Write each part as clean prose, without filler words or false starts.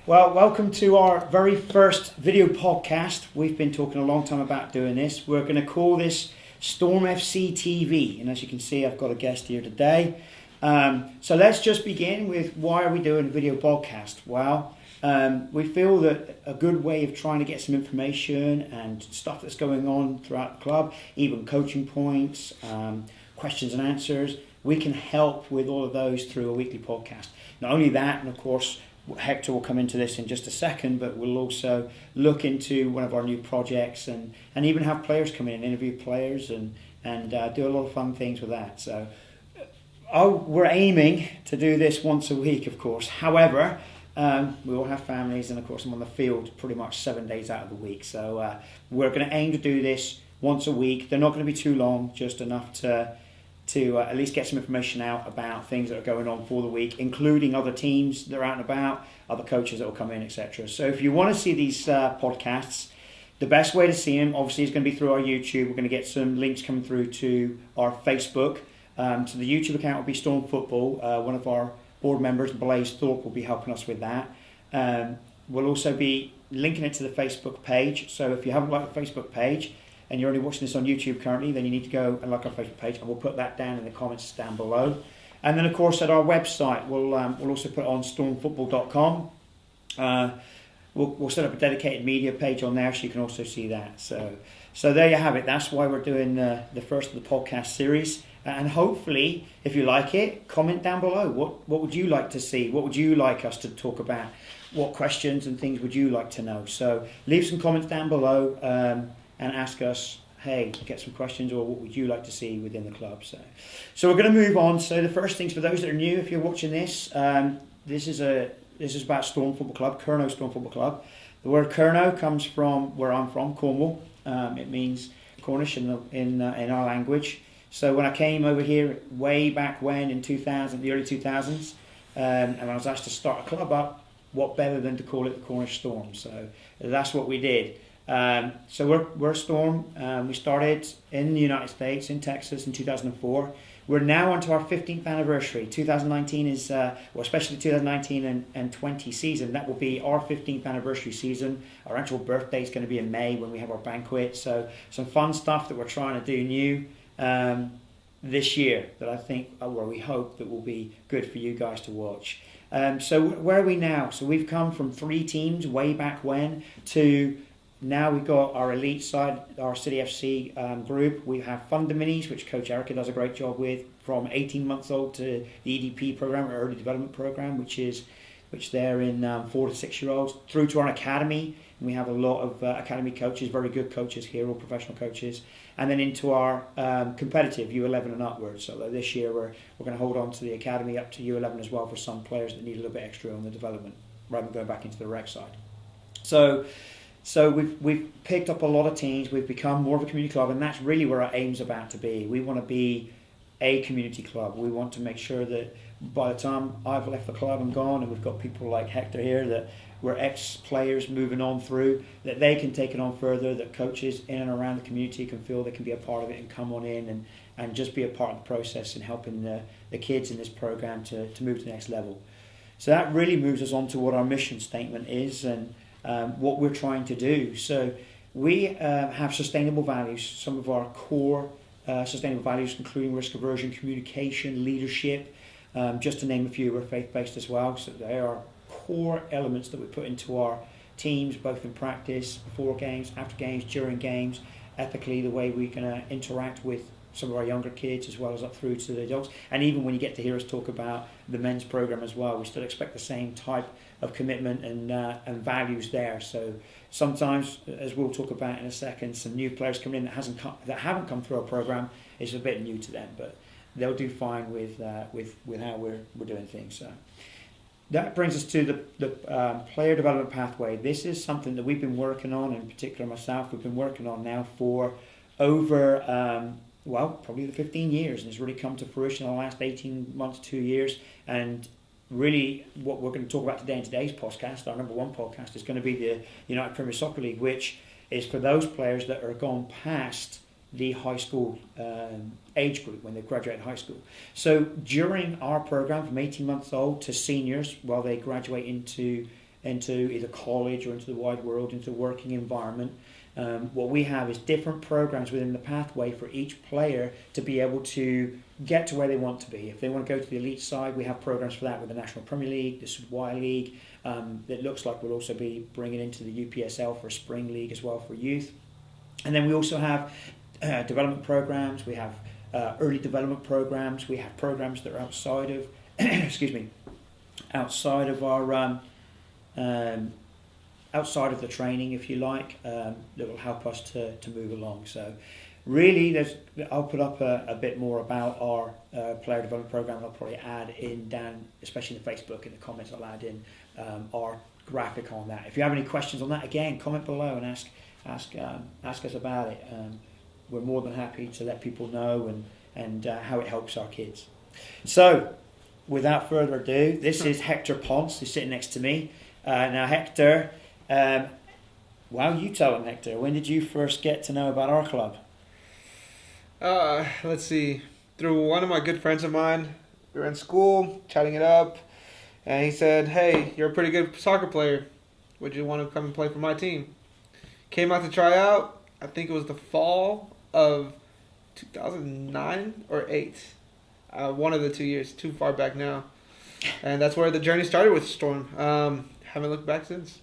Well, welcome to our very first video podcast. We've been talking a long time about doing this. We're going to call this Storm FC TV. And as you can see, I've got a guest here today. So let's just begin with why are we doing a video podcast? Well, we feel that a good way of trying to get some information and stuff that's going on throughout the club, even coaching points, questions and answers, we can help with all of those through a weekly podcast. Not only that, and of course, Hector will come into this in just a second, but we'll also look into one of our new projects and even have players come in and interview players and do a lot of fun things with that. So we're aiming to do this once a week, of course. However, we all have families, and of course I'm on the field pretty much 7 days out of the week. So we're going to aim to do this once a week. They're not going to be too long, just enough to at least get some information out about things that are going on for the week, including other teams that are out and about, other coaches that will come in, etc. So if you want to see these podcasts, the best way to see them, obviously, is going to be through our YouTube. We're going to get some links coming through to our Facebook. So the YouTube account will be Storm Football. One of our board members, Blaise Thorpe, will be helping us with that. We'll also be linking it to the Facebook page. So if you haven't liked the Facebook page, and you're only watching this on YouTube currently, then you need to go and like our Facebook page, and we'll put that down in the comments down below. And then, of course, at our website, we'll also put it on stormfootball.com. We'll set up a dedicated media page on there, so you can also see that. So there you have it. That's why we're doing the first of the podcast series. And hopefully, if you like it, comment down below. What would you like to see? What would you like us to talk about? What questions and things would you like to know? So leave some comments down below. And ask us, hey, get some questions, or what would you like to see within the club? So we're going to move on. So the first things, for those that are new, if you're watching this, this is about Storm Football Club, Curnow Storm Football Club. The word Curnow comes from where I'm from, Cornwall. It means Cornish in our language. So when I came over here way back when in 2000, the early 2000s, and I was asked to start a club up, what better than to call it the Cornish Storm? So that's what we did. So we're Storm. We started in the United States, in Texas, in 2004. We're now on to our 15th anniversary. 2019 is, especially 2019 and 20 season, that will be our 15th anniversary season. Our actual birthday is going to be in May when we have our banquet. So some fun stuff that we're trying to do new this year that I think, or we hope, that will be good for you guys to watch. So where are we now? So we've come from 3 teams way back when to... Now we've got our elite side, our City FC group. We have Thunder Minis, which Coach Erica does a great job with, from 18 months old to the EDP program, or Early Development Program, which they're in 4 to 6 year olds, through to our academy. And we have a lot of academy coaches, very good coaches here, all professional coaches, and then into our competitive U11 and upwards. So this year we're going to hold on to the academy up to U11 as well for some players that need a little bit extra on the development, rather than going back into the rec side. So we've picked up a lot of teams. We've become more of a community club, and that's really where our aim's about to be. We want to be a community club. We want to make sure that by the time I've left the club and gone, and we've got people like Hector here that we're ex-players moving on through, that they can take it on further, that coaches in and around the community can feel they can be a part of it and come on in and just be a part of the process and helping the kids in this program to move to the next level. So that really moves us on to what our mission statement is and what we're trying to do. So we have sustainable values. Some of our core sustainable values, including risk aversion, communication, leadership, just to name a few. We're faith-based as well. So they are core elements that we put into our teams, both in practice, before games, after games, during games, ethically, the way we can interact with some of our younger kids as well as up through to the adults. And even when you get to hear us talk about the men's program as well, we still expect the same type of commitment and values there. So sometimes, as we'll talk about in a second, some new players coming in that haven't come through our program, is a bit new to them, but they'll do fine with how we're doing things. So that brings us to the player development pathway. This is something that we've been working on, in particular myself, we've been working on now for over probably the 15 years, and it's really come to fruition in the last 18 months, 2 years. And really what we're going to talk about today in today's podcast, our number 1 podcast, is going to be the United Premier Soccer League, which is for those players that are gone past the high school age group when they graduate high school. So during our program, from 18 months old to seniors, while they graduate into into either college or into the wide world, into the working environment. What we have is different programs within the pathway for each player to be able to get to where they want to be. If they want to go to the elite side, we have programs for that with the National Premier League, the Y League. It looks like we'll also be bringing into the UPSL for a spring league as well for youth. And then we also have development programs. We have early development programs. We have programs that are outside of, outside of our outside of the training, if you like, that will help us to move along. So really, I'll put up a bit more about our player development program. I'll probably add in down, especially in the Facebook, in the comments, I'll add in our graphic on that. If you have any questions on that, again, comment below and ask us about it. We're more than happy to let people know and how it helps our kids. So, without further ado, this is Hector Ponce, who's sitting next to me. Now, Hector, you tell him, Hector, when did you first get to know about our club? Let's see. Through one of my good friends of mine, we were in school, chatting it up, and he said, "Hey, you're a pretty good soccer player. Would you want to come and play for my team?" Came out to try out. I think it was the fall of 2009 or 8. One of the 2 years, too far back now. And that's where the journey started with Storm. Haven't looked back since.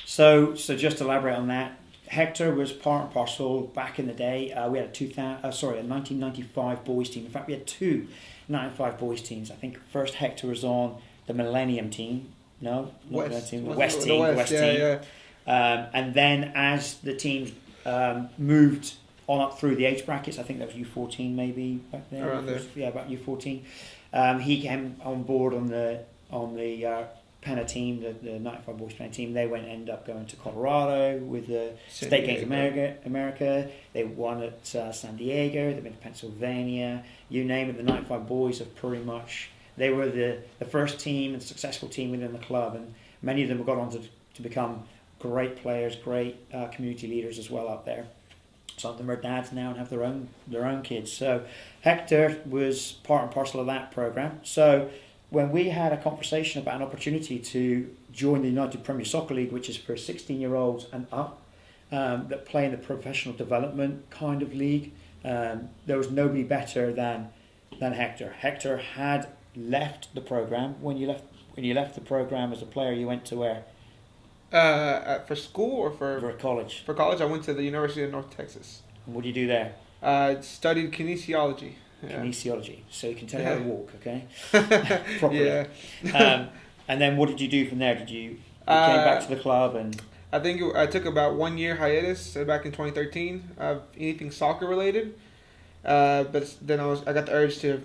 So just to elaborate on that, Hector was part and parcel back in the day. We had a 1995 boys team. In fact, we had two 95 boys teams. I think first Hector was on the Millennium team. No, not West. the West team. The West team. Yeah. And then as the teams moved on up through the age brackets, I think that was U14 maybe back then. Around there. Yeah, about U14. He came on board on the Penna team, the 95 boys Penna team. They ended up going to Colorado with the State Games America. They won at San Diego. They've been to Pennsylvania. You name it, the 95 boys have pretty much. They were the first team and successful team within the club, and many of them have gone on to become great players, great community leaders as well out there. Some of them are dads now and have their own kids. So Hector was part and parcel of that program. So when we had a conversation about an opportunity to join the United Premier Soccer League, which is for 16-year-olds and up, that play in the professional development kind of league, there was nobody better than Hector. Hector had left the program. When you left the program as a player, you went to where? For school or for college? For college, I went to the University of North Texas. And what did you do there? Studied kinesiology. Yeah. Kinesiology. So you can tell you how to walk, okay? Properly. Yeah. And then what did you do from there? Did you came back to the club and? I think I took about 1 year hiatus back in 2013 of anything soccer related. But then I got the urge to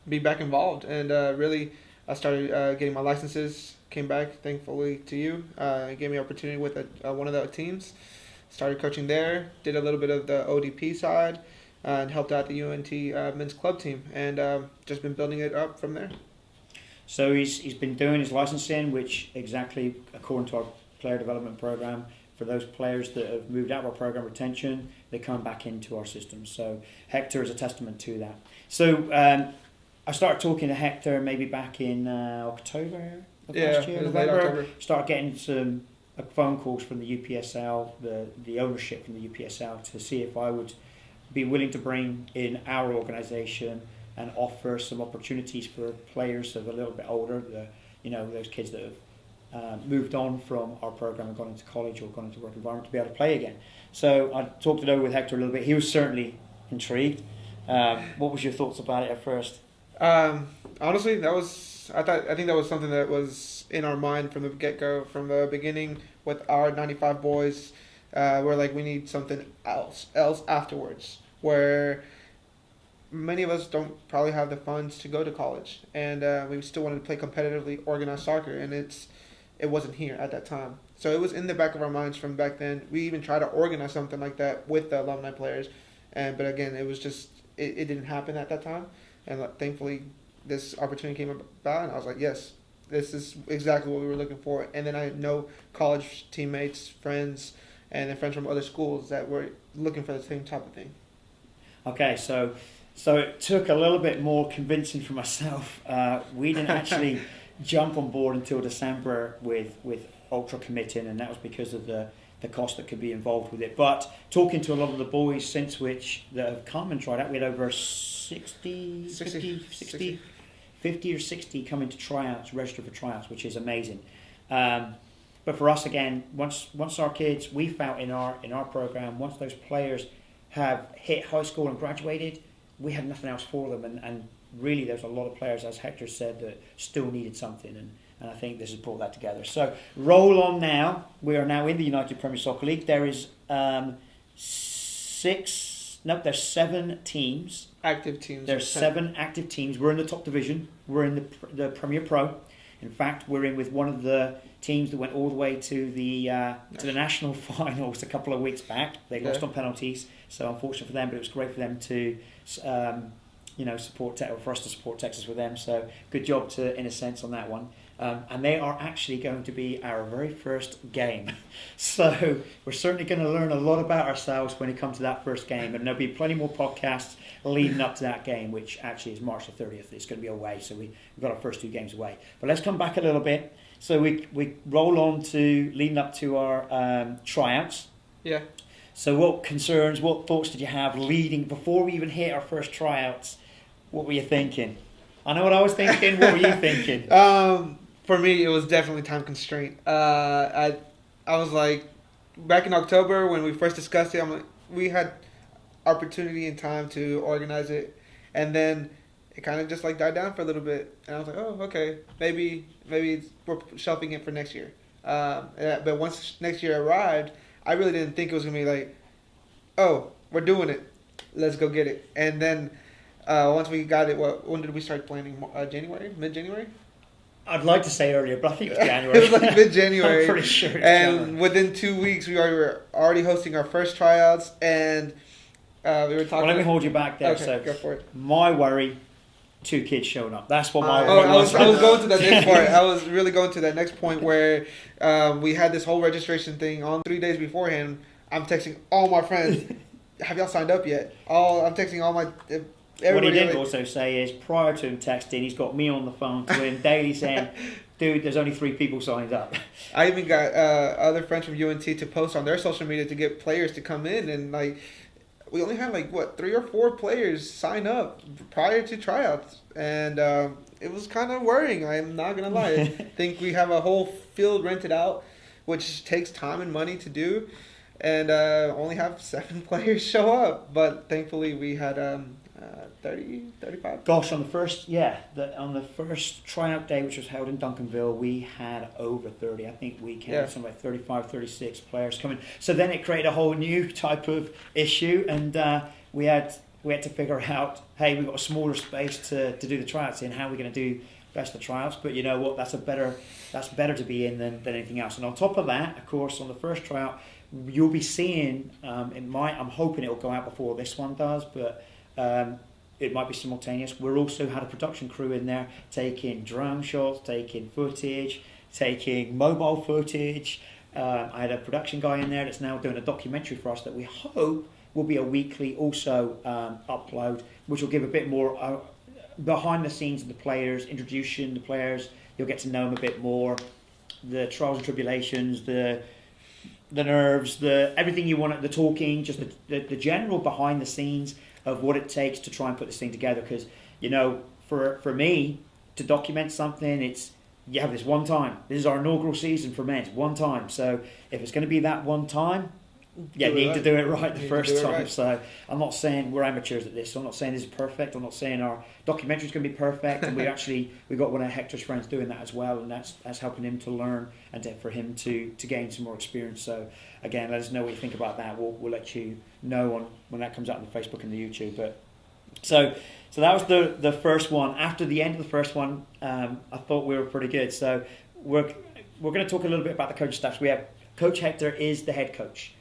be back involved, and really I started getting my licenses. Came back, thankfully, to you. Gave me an opportunity with one of the teams. Started coaching there. Did a little bit of the ODP side, and helped out the UNT men's club team, and just been building it up from there. So he's been doing his licensing, which exactly according to our player development program, for those players that have moved out of our program retention, they come back into our system. So Hector is a testament to that. So I started talking to Hector maybe back in October of last year, November. Start getting some phone calls from the UPSL, the ownership from the UPSL, to see if I would be willing to bring in our organisation and offer some opportunities for players that are a little bit older, those kids that have moved on from our program and gone into college or gone into work environment, to be able to play again. So I talked it over with Hector a little bit. He was certainly intrigued. What was your thoughts about it at first? Honestly, I think that was something that was in our mind from the get-go, from the beginning with our 95 boys. We're like, we need something else afterwards, where many of us don't probably have the funds to go to college, and we still wanted to play competitively organized soccer, and it wasn't here at that time. So it was in the back of our minds from back then. We even tried to organize something like that with the alumni players, but again, it was just it didn't happen at that time. And thankfully, this opportunity came about, and I was like, yes, this is exactly what we were looking for. And then I know college teammates, friends, and then friends from other schools that were looking for the same type of thing. Okay, so it took a little bit more convincing for myself. We didn't actually jump on board until December with ultra committing, and that was because of the cost that could be involved with it. But talking to a lot of the boys since which that have come and tried out, we had over 50 or 60 coming to tryouts, register for tryouts, which is amazing. But for us, again, once our kids, we felt in our program, once those players have hit high school and graduated, we had nothing else for them. And really, there's a lot of players, as Hector said, that still needed something. And I think this has brought that together. So roll on now. We are now in the United Premier Soccer League. There is there's 7 teams. Active teams. There's 7 active teams. We're in the top division. We're in the Premier Pro. In fact, we're in with one of the teams that went all the way to the national finals a couple of weeks back. They lost on penalties, so unfortunate for them. But it was great for them to, support for us to support Texas with them. So good job in a sense on that one. And they are actually going to be our very first game. So we're certainly going to learn a lot about ourselves when it comes to that first game. And there'll be plenty more podcasts leading up to that game, which actually is March the 30th. It's going to be away, so we've got our first 2 games away. But let's come back a little bit. So we roll on to leading up to our tryouts. Yeah. So what thoughts did you have before we even hit our first tryouts? What were you thinking? I know what I was thinking. What were you thinking? For me, it was definitely time constraint. I was like, back in October when we first discussed it, I'm like, we had opportunity and time to organize it, and then it kind of just like died down for a little bit, and I was like, oh, okay, maybe we're shelving it for next year. But once next year arrived, I really didn't think it was gonna be like, oh, we're doing it, let's go get it. And then once we got it, when did we start planning? January, mid-January. I'd like to say earlier, but I think it was January. It was like mid-January. I'm pretty sure. And within 2 weeks, we were already hosting our first tryouts, and we were talking. Well, let me hold you back there. Okay, so go for it. My worry, 2 kids showing up. That's what my worry was. I was going to that next part. I was really going to that next point where we had this whole registration thing on 3 days beforehand. I'm texting all my friends, have y'all signed up yet? I'm texting all my... What he didn't also say is, prior to him texting, he's got me on the phone to him daily saying, dude, there's only 3 people signed up. I even got other friends from UNT to post on their social media to get players to come in, and like we only had 3 or 4 players sign up prior to tryouts, and it was kind of worrying. I'm not gonna lie. I think we have a whole field rented out, which takes time and money to do, and only have 7 players show up. But thankfully, we had 30, 35. Gosh, on the first tryout day, which was held in Duncanville, we had over 30. I think we counted something like 35, 36 players coming. So then it created a whole new type of issue, and we had to figure out, hey, we've got a smaller space to do the tryouts in. How are we going to do best of tryouts? But you know what? That's better to be in than anything else. And on top of that, of course, on the first tryout, you'll be seeing. I'm hoping it'll go out before this one does, but. It might be simultaneous. We're also had a production crew in there taking drone shots, taking footage, taking mobile footage. I had a production guy in there that's now doing a documentary for us that we hope will be a weekly also upload, which will give a bit more behind the scenes of the players, introducing the players. You'll get to know them a bit more, the trials and tribulations, the nerves, everything you want, the talking, just the general behind the scenes of what it takes to try and put this thing together. Because, for me, to document something, you have this one time. This is our inaugural season for men. It's one time. So if it's going to be that one time, you need to do it right the first time. Right. So I'm not saying we're amateurs at this. So I'm not saying this is perfect. I'm not saying our documentary is going to be perfect. And we got one of Hector's friends doing that as well, and that's helping him to learn and for him to gain some more experience. So again, let us know what you think about that. We'll let you know when that comes out on the Facebook and the YouTube. But so that was the first one. After the end of the first one, I thought we were pretty good. So we're going to talk a little bit about the coaching staffs. We have Coach Hector is the head coach.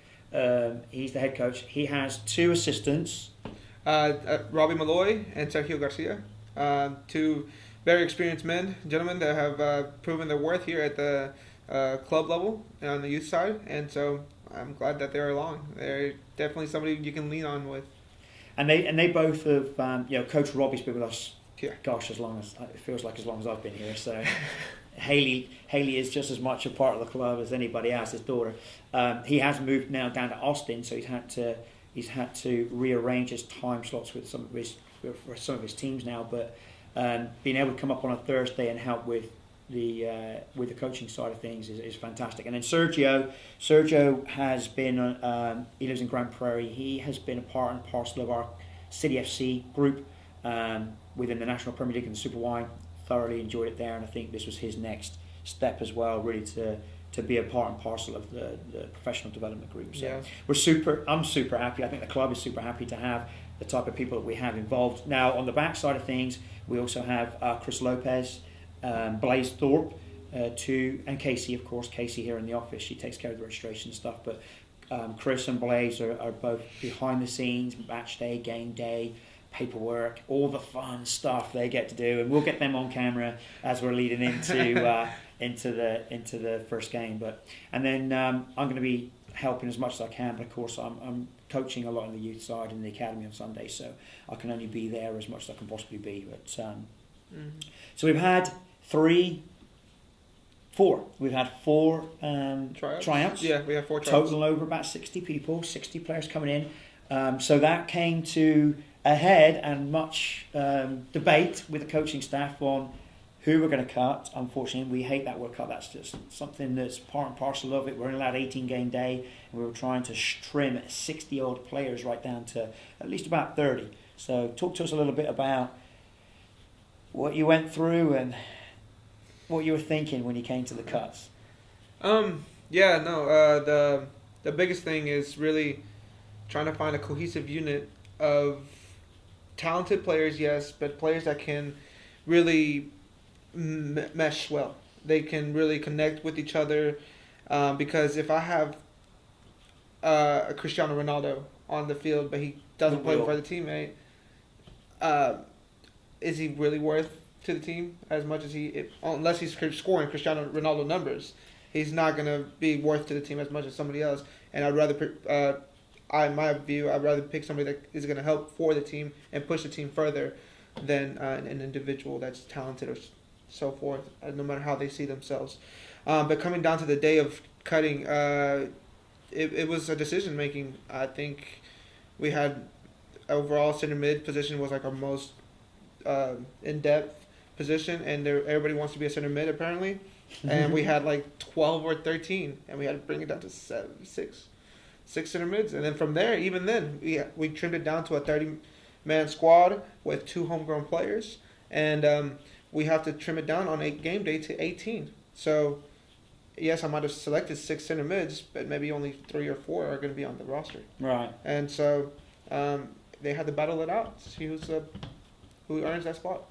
He's the head coach. He has 2 assistants. Robbie Malloy and Sergio Garcia. 2 very experienced gentlemen that have proven their worth here at the club level and on the youth side. And so I'm glad that they're along. They're definitely somebody you can lean on with. And they both have, Coach Robbie's been with us gosh, it feels like as long as I've been here. So Haley is just as much a part of the club as anybody else. His daughter. He has moved now down to Austin, so he's had to rearrange his time slots with some of his teams now. But being able to come up on a Thursday and help with the coaching side of things is fantastic. And then Sergio has been he lives in Grand Prairie. He has been a part and parcel of our City FC group within the National Premier League and the Super Y. Thoroughly enjoyed it there, and I think this was his next step as well, really to be a part and parcel of the professional development group. So I'm super happy. I think the club is super happy to have the type of people that we have involved. Now on the back side of things, we also have Chris Lopez, Blaze Thorpe, and Casey, of course. Casey here in the office, she takes care of the registration stuff, but Chris and Blaze are both behind the scenes, match day, game day, paperwork, all the fun stuff they get to do, and we'll get them on camera as we're leading into the first game. And then I'm going to be helping as much as I can, but of course I'm coaching a lot on the youth side in the academy on Sunday, so I can only be there as much as I can possibly be. But so we've had four tryouts. Yeah, we have 4 tryouts. Total over about 60 people, 60 players coming in. So that came to a head and much debate with the coaching staff on who we're going to cut. Unfortunately, we hate that word cut. That's just something that's part and parcel of it. We're only allowed 18 game day, and we were trying to trim 60 odd players right down to at least about 30. So talk to us a little bit about what you went through and what you were thinking when you came to the cuts. The biggest thing is really trying to find a cohesive unit of talented players, yes, but players that can really mesh well. They can really connect with each other, because if I have a Cristiano Ronaldo on the field but he doesn't play for the teammate, is he really worth to the team as much as unless he's scoring Cristiano Ronaldo numbers, he's not going to be worth to the team as much as somebody else. And I'd rather in my view, I'd rather pick somebody that is going to help for the team and push the team further than an individual that's talented or so forth, no matter how they see themselves. But coming down to the day of cutting, it was a decision making. I think we had overall center mid position was like our most in depth position, and everybody wants to be a center mid apparently, and we had like 12 or 13, and we had to bring it down to 6 center mids, and then from there, even then, we trimmed it down to a 30-man squad with 2 homegrown players, and we have to trim it down on a game day to 18. So, yes, I might have selected 6 center mids, but maybe only 3 or 4 are going to be on the roster. Right. And so they had to battle it out to see who earns that spot.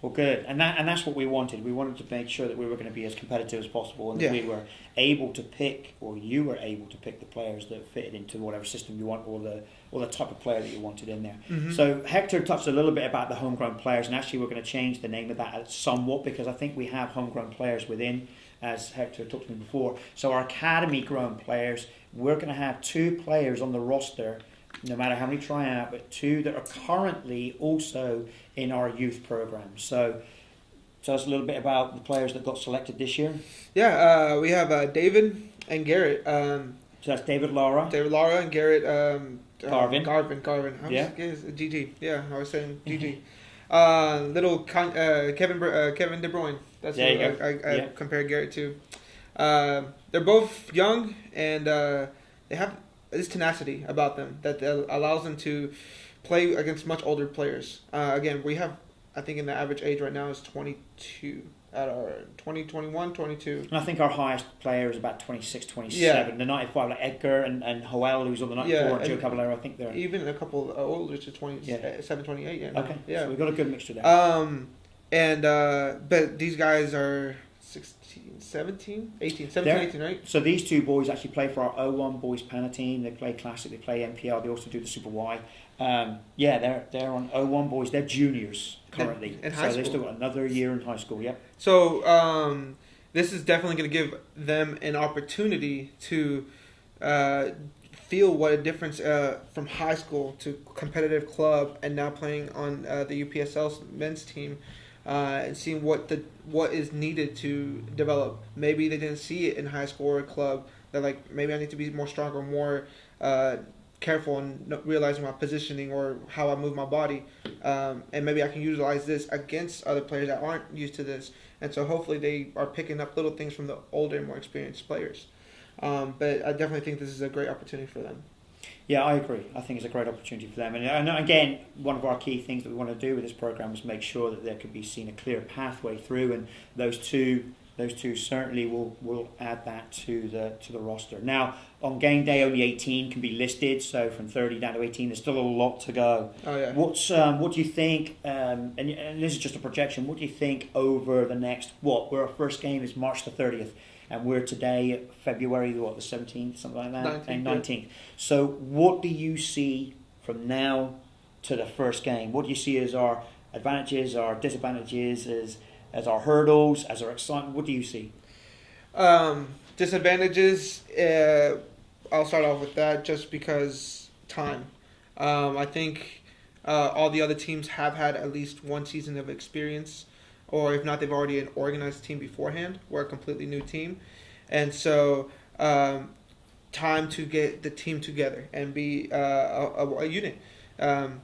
Well, good, and that's what we wanted. We wanted to make sure that we were going to be as competitive as possible, and that we were able to pick, or you were able to pick the players that fitted into whatever system you want, or the type of player that you wanted in there. Mm-hmm. So Hector touched a little bit about the homegrown players, and actually we're going to change the name of that somewhat, because I think we have homegrown players within, as Hector talked to me before. So our academy grown players, we're going to have 2 players on the roster, no matter how many try out, but 2 that are currently also in our youth program. So tell us a little bit about the players that got selected this year. Yeah, we have David and Garrett. So that's David Lara and Garrett Garvin. Garvin. GG. Yeah, I was saying GG. Little Kevin De Bruyne. That's who I compare Garrett to. They're both young, and they have this tenacity about them that allows them to play against much older players. Again, we have, I think in the average age right now is 22 at our 21, 22. And I think our highest player is about 26, 27. The 95, like Edgar and Joel, who's on the 94, and Joe Caballero, I think they're... Even a couple older to 27, 28. Yeah. Okay, so we've got a good mixture there. But these guys are 17, 18, right? So these 2 boys actually play for our 01 boys Pana team. They play Classic, they play NPL, they also do the Super Y. They're on 01 boys. They're juniors currently. In high school. They've still got another year in high school, yep. So this is definitely going to give them an opportunity to feel what a difference from high school to competitive club and now playing on the UPSL men's team, and seeing what is needed to develop. Maybe they didn't see it in high school or club. They're like, maybe I need to be more stronger, more careful in realizing my positioning or how I move my body, and maybe I can utilize this against other players that aren't used to this. And so hopefully they are picking up little things from the older, more experienced players. But I definitely think this is a great opportunity for them. Yeah, I agree. I think it's a great opportunity for them. And again, one of our key things that we want to do with this program is make sure that there could be seen a clear pathway through, and those two certainly will add that to the roster. Now, on game day, only 18 can be listed, so from 30 down to 18, there's still a lot to go. Oh yeah. What do you think? And this is just a projection. What do you think over the next where our first game is March the 30th? And we're today February the 17th, something like that, 19th. So what do you see from now to the first game? What do you see as our advantages, our disadvantages, as our hurdles, as our excitement? What do you see? Disadvantages, I'll start off with that just because time. I think all the other teams have had at least one season of experience, or if not, they've already an organized team beforehand. We're a completely new team. And so time to get the team together and be a unit.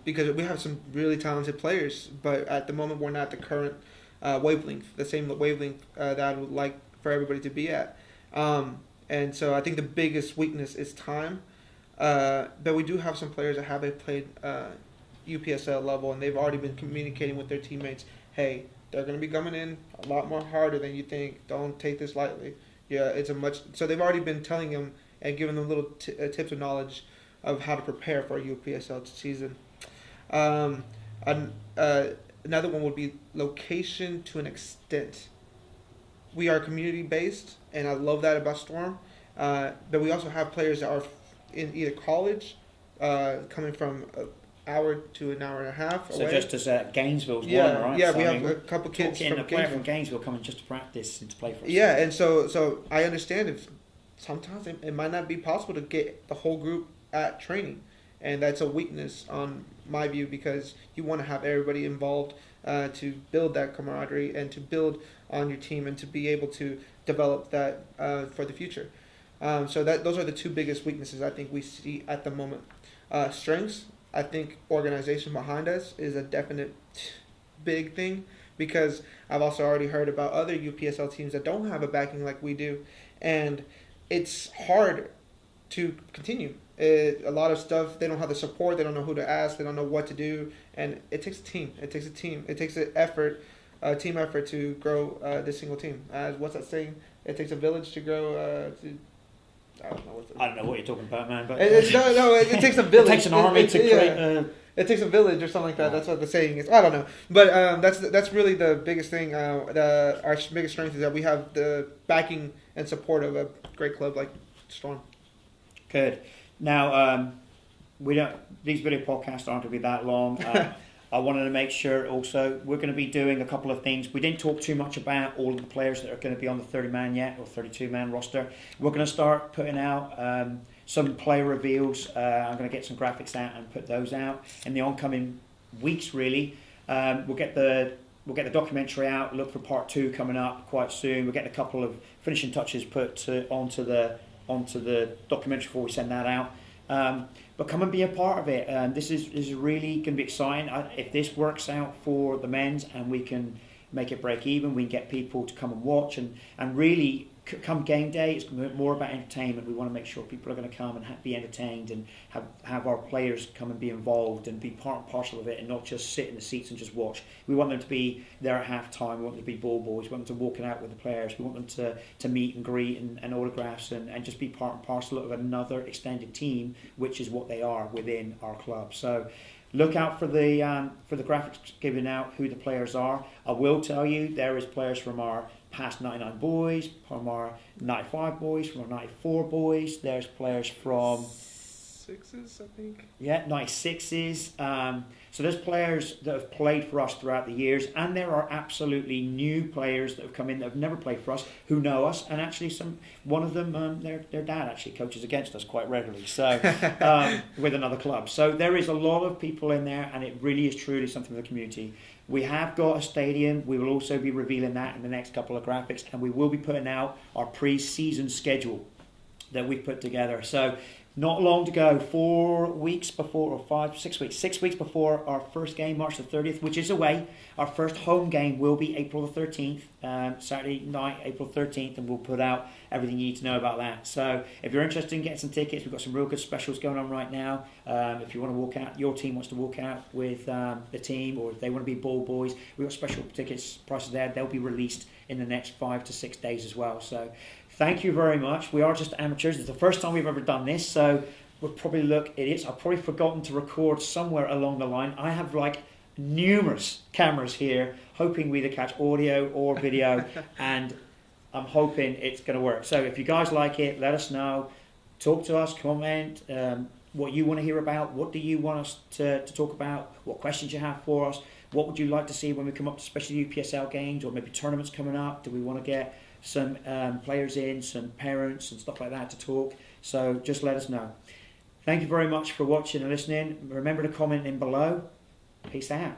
Because we have some really talented players, but at the moment we're not the current wavelength, the same wavelength that I would like for everybody to be at. And so I think the biggest weakness is time. But we do have some players that haven't played UPSL level, and they've already been communicating with their teammates, hey, they're going to be coming in a lot more harder than you think. Don't take this lightly. Yeah, so they've already been telling them and giving them little tips of knowledge of how to prepare for a UPSL season. Another one would be location to an extent. We are community based, and I love that about Storm. But we also have players that are in either college, coming from hour to an hour and a half away. So just as Gainesville's one, right? Yeah, so we have a couple kids from Gainesville coming just to practice and to play for us. Yeah, and so I understand if sometimes it might not be possible to get the whole group at training, and that's a weakness on my view, because you want to have everybody involved to build that camaraderie and to build on your team and to be able to develop that for the future. So those are the two biggest weaknesses I think we see at the moment. Strengths, I think organization behind us is a definite big thing, because I've also already heard about other UPSL teams that don't have a backing like we do, and it's hard to continue. A lot of stuff, they don't have the support, they don't know who to ask, they don't know what to do, and it takes a team. It takes an effort, a team effort to grow this single team. What's that saying? It takes a village to grow. I don't know what you're talking about, man. But it takes a village. It takes an army to create. It takes a village or something like that. That's what the saying is. I don't know, but that's really the biggest thing. Our biggest strength is that we have the backing and support of a great club like Storm. Good. Now, these video podcasts aren't going to be that long. I wanted to make sure also we're going to be doing a couple of things. We didn't talk too much about all of the players that are going to be on the 30-man yet, or 32-man roster. We're going to start putting out some player reveals. I'm going to get some graphics out and put those out in the oncoming weeks, really. We'll get the documentary out. Look for part 2 coming up quite soon. We'll get a couple of finishing touches put onto the documentary before we send that out. But come and be a part of it. This is really going to be exciting. If this works out for the men's and we can make it break even, we can get people to come and watch, and really come game day, it's more about entertainment. We want to make sure people are going to come and be entertained, and have our players come and be involved and be part and parcel of it, and not just sit in the seats and just watch. We want them to be there at half time. We want them to be ball boys. We want them to walk out with the players. We want them to meet and greet and autographs and just be part and parcel of another extended team, which is what they are within our club. So look out for the graphics giving out who the players are. I will tell you, there is players from our past 99 boys, from our 95 boys, from our 94 boys. There's players from 96s, I think. Yeah, 96s. So there's players that have played for us throughout the years, and there are absolutely new players that have come in that have never played for us who know us, and actually one of them, their dad actually coaches against us quite regularly, so with another club. So there is a lot of people in there, and it really is truly something for the community. We have got a stadium. We will also be revealing that in the next couple of graphics, and we will be putting out our pre-season schedule that we've put together. So not long to go, 4 weeks before, or 6 weeks before our first game, March the 30th, which is away. Our first home game will be April the 13th, Saturday night, April 13th, and we'll put out everything you need to know about that. So if you're interested in getting some tickets, we've got some real good specials going on right now. If you want to walk out, your team wants to walk out with the team, or if they want to be ball boys, we've got special tickets prices there. They'll be released in the next 5 to 6 days as well. So thank you very much. We are just amateurs. It's the first time we've ever done this, so we'll probably look idiots. I've probably forgotten to record somewhere along the line. I have like numerous cameras here, hoping we either catch audio or video, and I'm hoping it's going to work. So if you guys like it, let us know. Talk to us, comment what you want to hear about. What do you want us to talk about? What questions you have for us? What would you like to see when we come up to especially UPSL games, or maybe tournaments coming up? Do we want to get some players in, some parents and stuff like that to talk? So just let us know. Thank you very much for watching and listening. Remember to comment in below. Peace out.